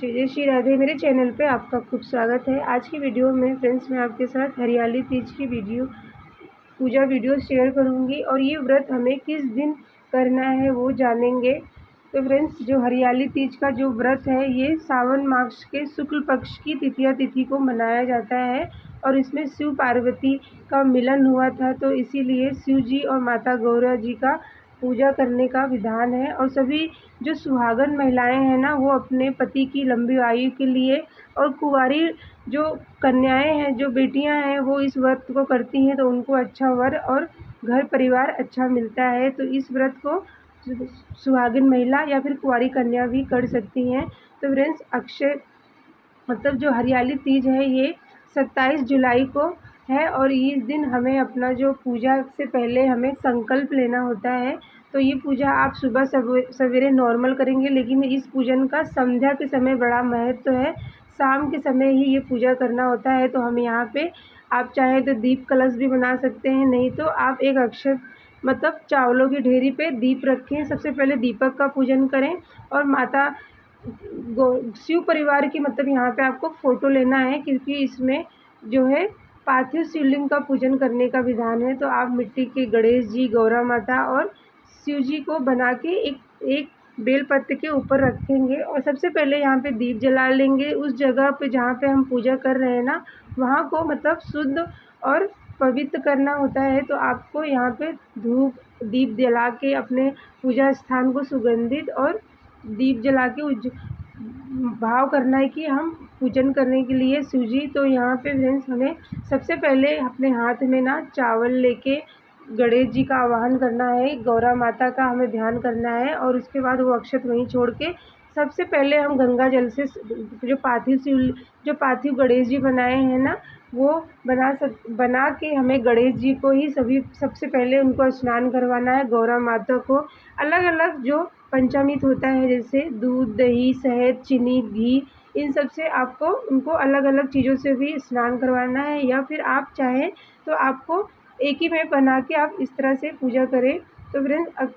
जय श्री राधे। मेरे चैनल पे आपका खूब स्वागत है। आज की वीडियो में फ्रेंड्स मैं आपके साथ हरियाली तीज की पूजा वीडियो शेयर करूंगी और ये व्रत हमें किस दिन करना है वो जानेंगे। तो फ्रेंड्स, जो हरियाली तीज का जो व्रत है ये सावन मास के शुक्ल पक्ष की तृतीया तिथि को मनाया जाता है और इसमें शिव पार्वती का मिलन हुआ था, तो इसीलिए शिव जी और माता गौरा जी का पूजा करने का विधान है। और सभी जो सुहागन महिलाएं हैं ना, वो अपने पति की लंबी आयु के लिए, और कुंवारी जो कन्याएं हैं, जो बेटियां हैं, वो इस व्रत को करती हैं तो उनको अच्छा वर और घर परिवार अच्छा मिलता है। तो इस व्रत को सुहागिन महिला या फिर कुंवारी कन्या भी कर सकती हैं। तो फ्रेंड्स, अक्षय मतलब जो हरियाली तीज है ये 27 जुलाई को है और इस दिन हमें अपना जो पूजा से पहले हमें संकल्प लेना होता है। तो ये पूजा आप सुबह सवेरे नॉर्मल करेंगे, लेकिन इस पूजन का संध्या के समय बड़ा महत्व है। शाम के समय ही ये पूजा करना होता है। तो हम यहाँ पे आप चाहें तो दीप कलश भी बना सकते हैं, नहीं तो आप एक अक्षत मतलब चावलों की ढेरी पे दीप रखें। सबसे पहले दीपक का पूजन करें और माता शिव परिवार की मतलब यहाँ पे आपको फ़ोटो लेना है, क्योंकि इसमें जो है पार्थिव शिवलिंग का पूजन करने का विधान है। तो आप मिट्टी के गणेश जी, गौरा माता और शिव जी को बना के एक बेलपत्र के ऊपर रखेंगे और सबसे पहले यहाँ पे दीप जला लेंगे। उस जगह पे जहाँ पे हम पूजा कर रहे हैं ना, वहाँ को मतलब शुद्ध और पवित्र करना होता है। तो आपको यहाँ पे धूप दीप जला के अपने पूजा स्थान को सुगंधित और दीप जला के भाव करना है कि हम पूजन करने के लिए शिव जी। तो यहाँ पे फ्रेंड्स, हमें सबसे पहले अपने हाथ में ना चावल लेके गणेश जी का आवाहन करना है, गौरा माता का हमें ध्यान करना है और उसके बाद वो अक्षत वहीं छोड़ के सबसे पहले हम गंगा जल से जो पार्थिव गणेश जी बनाए हैं ना, वो बना के हमें गणेश जी को ही सबसे पहले उनको स्नान करवाना है। गौरा माता को अलग अलग जो पंचामृत होता है, जैसे दूध, दही, शहद, चीनी, घी, इन सब से आपको उनको अलग अलग चीज़ों से भी स्नान करवाना है, या फिर आप चाहें तो आपको एक ही में बना के आप इस तरह से पूजा करें। तो फ्रेंड्स,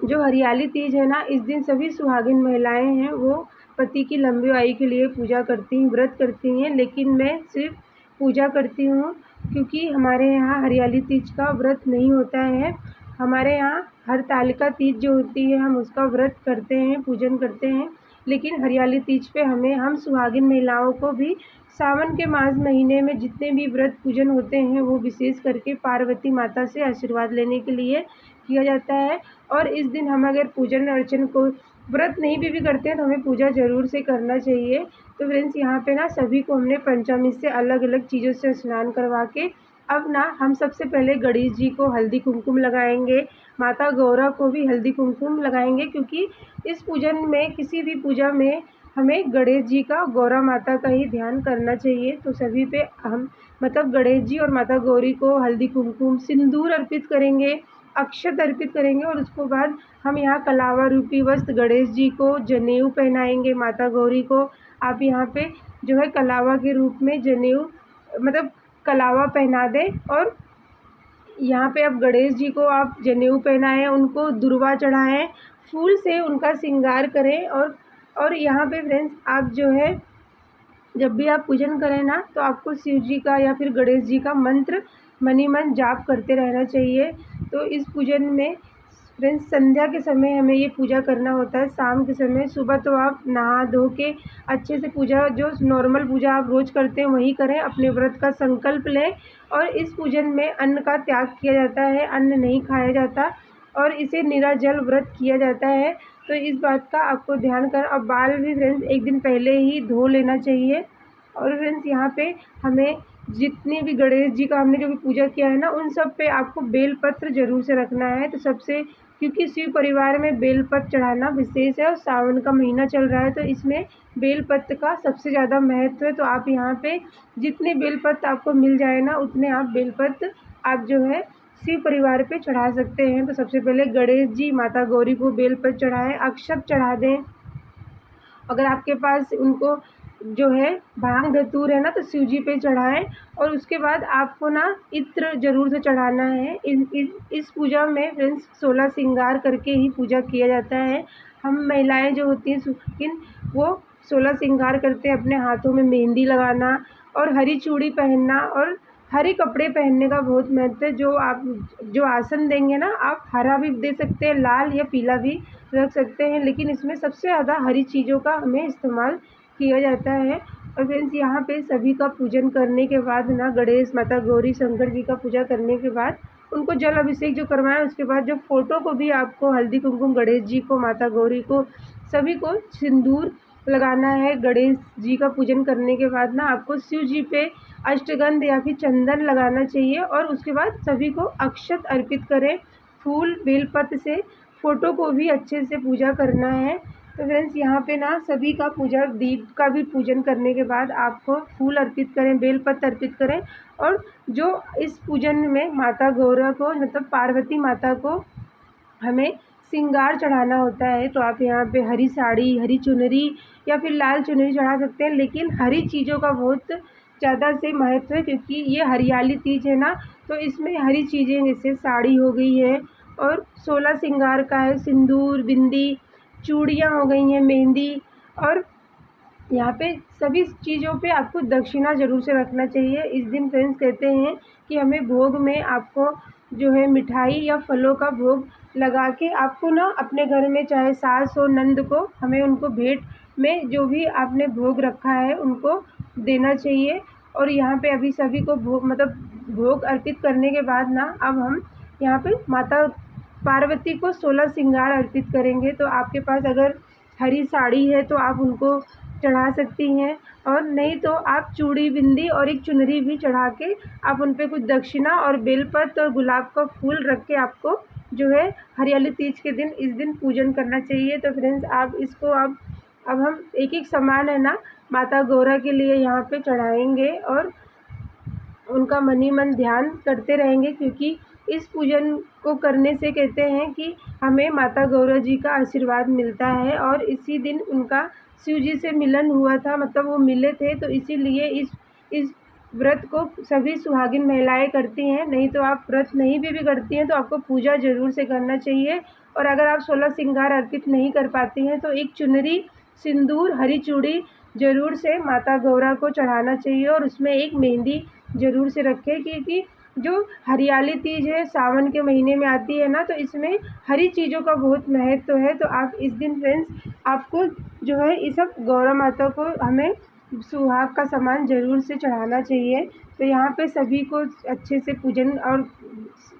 जो हरियाली तीज है ना, इस दिन सभी सुहागिन महिलाएं हैं वो पति की लंबी आयु के लिए पूजा करती हैं, व्रत करती हैं। लेकिन मैं सिर्फ पूजा करती हूँ, क्योंकि हमारे यहाँ हरियाली तीज का व्रत नहीं होता है। हमारे यहाँ हरतालिका तीज जो होती है, हम उसका व्रत करते हैं, पूजन करते हैं। लेकिन हरियाली तीज पे हम सुहागिन महिलाओं को भी सावन के मास महीने में जितने भी व्रत पूजन होते हैं, वो विशेष करके पार्वती माता से आशीर्वाद लेने के लिए किया जाता है। और इस दिन हम अगर पूजन अर्चन को व्रत नहीं भी करते हैं तो हमें पूजा ज़रूर से करना चाहिए। तो फ्रेंड्स, यहाँ पे ना सभी को हमने पंचामृत से अलग अलग चीज़ों से स्नान करवा के अब ना हम सबसे पहले गणेश जी को हल्दी कुमकुम लगाएंगे, माता गौरा को भी हल्दी कुमकुम लगाएंगे, क्योंकि इस पूजन में, किसी भी पूजा में हमें गणेश जी का, गौरा माता का ही ध्यान करना चाहिए। तो सभी पे हम मतलब गणेश जी और माता गौरी को हल्दी कुमकुम, सिंदूर अर्पित करेंगे, अक्षत अर्पित करेंगे और उसके बाद हम यहाँ कलावा रूपी वस्त्र गणेश जी को, जनेऊ पहनाएंगे माता गौरी को। आप यहाँ पे जो है कलावा के रूप में जनेऊ मतलब कलावा पहना दें और यहाँ पे अब गणेश जी को आप जनेऊ पहनाएं, उनको दुर्वा चढ़ाएं, फूल से उनका श्रृंगार करें। और यहाँ पे फ्रेंड्स, आप जो है जब भी आप पूजन करें ना, तो आपको शिव जी का या फिर गणेश जी का मंत्र मनी मन जाप करते रहना चाहिए। तो इस पूजन में फ्रेंड्स, संध्या के समय हमें ये पूजा करना होता है। शाम के समय, सुबह तो आप नहा धो के अच्छे से पूजा, जो नॉर्मल पूजा आप रोज़ करते हैं वही करें, अपने व्रत का संकल्प लें। और इस पूजन में अन्न का त्याग किया जाता है, अन्न नहीं खाया जाता और इसे निराजल व्रत किया जाता है। तो इस बात का आपको ध्यान कर, और बाल भी फ्रेंड्स एक दिन पहले ही धो लेना चाहिए। और फ्रेंड्स, यहाँ पे हमें जितने भी गणेश जी का हमने जो भी पूजा किया है ना, उन सब पे आपको बेलपत्र ज़रूर से रखना है। तो सबसे, क्योंकि शिव परिवार में बेलपत्र चढ़ाना विशेष है और सावन का महीना चल रहा है, तो इसमें बेलपत्र का सबसे ज़्यादा महत्व है। तो आप यहाँ पे जितने बेलपत्र आपको मिल जाए ना, उतने आप बेलपत्र आप जो है शिव परिवार पे चढ़ा सकते हैं। तो सबसे पहले गणेश जी, माता गौरी को बेलपत्र चढ़ाएं, अक्षत चढ़ा दें। अगर आपके पास उनको जो है भांग धतूर है ना, तो शिव जी पे चढ़ाएं। और उसके बाद आपको ना इत्र ज़रूर से चढ़ाना है। इस पूजा में फ्रेंड्स 16 श्रृंगार करके ही पूजा किया जाता है। हम महिलाएं जो होती हैं सुहागिन, वो 16 श्रृंगार करते हैं। अपने हाथों में मेहंदी लगाना और हरी चूड़ी पहनना और हरे कपड़े पहनने का बहुत महत्व है। जो आसन देंगे ना, आप हरा भी दे सकते हैं, लाल या पीला भी रख सकते हैं, लेकिन इसमें सबसे ज़्यादा हरी चीज़ों का हमें इस्तेमाल किया जाता है। और फ्रेंड्स, यहाँ पे सभी का पूजन करने के बाद ना, गणेश, माता गौरी, शंकर जी का पूजा करने के बाद उनको जल अभिषेक जो करवाएं, उसके बाद जो फ़ोटो को भी आपको हल्दी कुमकुम, गणेश जी को, माता गौरी को, सभी को सिंदूर लगाना है। गणेश जी का पूजन करने के बाद ना आपको शिव जी पे अष्टगंध या फिर चंदन लगाना चाहिए और उसके बाद सभी को अक्षत अर्पित करें। फूल बेलपत्र से फ़ोटो को भी अच्छे से पूजा करना है। तो फ्रेंड्स, यहाँ पे ना सभी का पूजा, दीप का भी पूजन करने के बाद आपको फूल अर्पित करें, बेलपत्र अर्पित करें। और जो इस पूजन में माता गौरा को, मतलब पार्वती माता को हमें श्रृंगार चढ़ाना होता है, तो आप यहाँ पे हरी साड़ी, हरी चुनरी या फिर लाल चुनरी चढ़ा सकते हैं। लेकिन हरी चीज़ों का बहुत ज़्यादा से महत्व है, क्योंकि ये हरियाली तीज है ना, तो इसमें हरी चीज़ें जैसे साड़ी हो गई है और 16 श्रृंगार का है, सिंदूर, बिंदी, चूड़ियाँ हो गई हैं, मेहंदी। और यहाँ पे सभी चीज़ों पे आपको दक्षिणा ज़रूर से रखना चाहिए। इस दिन फ्रेंड्स कहते हैं कि हमें भोग में आपको जो है मिठाई या फलों का भोग लगा के आपको ना अपने घर में, चाहे सास हो, नंद को, हमें उनको भेंट में जो भी आपने भोग रखा है उनको देना चाहिए। और यहाँ पे अभी सभी को भोग अर्पित करने के बाद ना, अब हम यहाँ पे माता पार्वती को 16 श्रृंगार अर्पित करेंगे। तो आपके पास अगर हरी साड़ी है तो आप उनको चढ़ा सकती हैं, और नहीं तो आप चूड़ी, बिंदी और एक चुनरी भी चढ़ा के आप उन पे कुछ दक्षिणा और बेलपत्र और गुलाब का फूल रख के आपको जो है हरियाली तीज के दिन, इस दिन पूजन करना चाहिए। तो फ्रेंड्स, आप इसको अब हम एक एक सामान है ना माता गौरा के लिए यहाँ पे चढ़ाएंगे और उनका मन ही मन ध्यान करते रहेंगे, क्योंकि इस पूजन को करने से कहते हैं कि हमें माता गौरा जी का आशीर्वाद मिलता है। और इसी दिन उनका शिव जी से मिलन हुआ था, मतलब वो मिले थे, तो इसीलिए इस व्रत को सभी सुहागिन महिलाएं करती हैं। नहीं तो आप व्रत नहीं भी करती हैं तो आपको पूजा ज़रूर से करना चाहिए। और अगर आप 16 श्रृंगार अर्पित नहीं कर पाती हैं तो एक चुनरी, सिंदूर, हरी चूड़ी ज़रूर से माता गौरा को चढ़ाना चाहिए और उसमें एक मेहंदी ज़रूर से रखें, क्योंकि जो हरियाली तीज है सावन के महीने में आती है ना, तो इसमें हरी चीज़ों का बहुत महत्व है। तो आप इस दिन फ्रेंड्स, आपको जो है इस सब गौरा माता को हमें सुहाग का सामान ज़रूर से चढ़ाना चाहिए। तो यहाँ पे सभी को अच्छे से पूजन और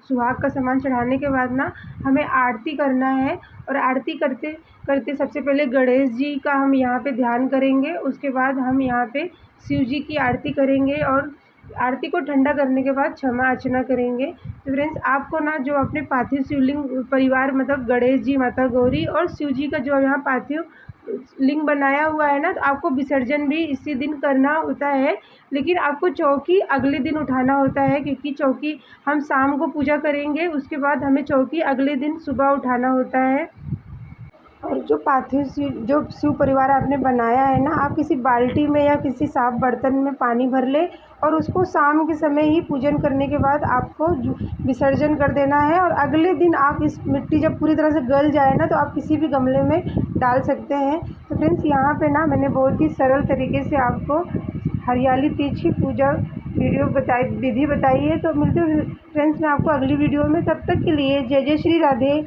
सुहाग का सामान चढ़ाने के बाद ना हमें आरती करना है। और आरती करते करते सबसे पहले गणेश जी का हम यहाँ पे ध्यान करेंगे, उसके बाद हम यहाँ पे शिव जी की आरती करेंगे और आरती को ठंडा करने के बाद क्षमा अर्चना करेंगे। तो फ्रेंड्स, आपको ना जो अपने पार्थिव शिवलिंग परिवार, मतलब गणेश जी, माता गौरी और शिव जी का जो यहाँ पार्थिव लिंग बनाया हुआ है ना, तो आपको विसर्जन भी इसी दिन करना होता है। लेकिन आपको चौकी अगले दिन उठाना होता है, क्योंकि चौकी हम शाम को पूजा करेंगे, उसके बाद हमें चौकी अगले दिन सुबह उठाना होता है। और जो पार्थिव जो शिव परिवार आपने बनाया है ना, आप किसी बाल्टी में या किसी साफ बर्तन में पानी भर ले और उसको शाम के समय ही पूजन करने के बाद आपको विसर्जन कर देना है। और अगले दिन आप इस मिट्टी जब पूरी तरह से गल जाए ना, तो आप किसी भी गमले में डाल सकते हैं। तो फ्रेंड्स, यहाँ पे ना मैंने बहुत ही सरल तरीके से आपको हरियाली तीज की पूजा विधि बताई है। तो मिलते हैं फ्रेंड्स मैं आपको अगली वीडियो में, तब तक के लिए जय जय श्री राधे।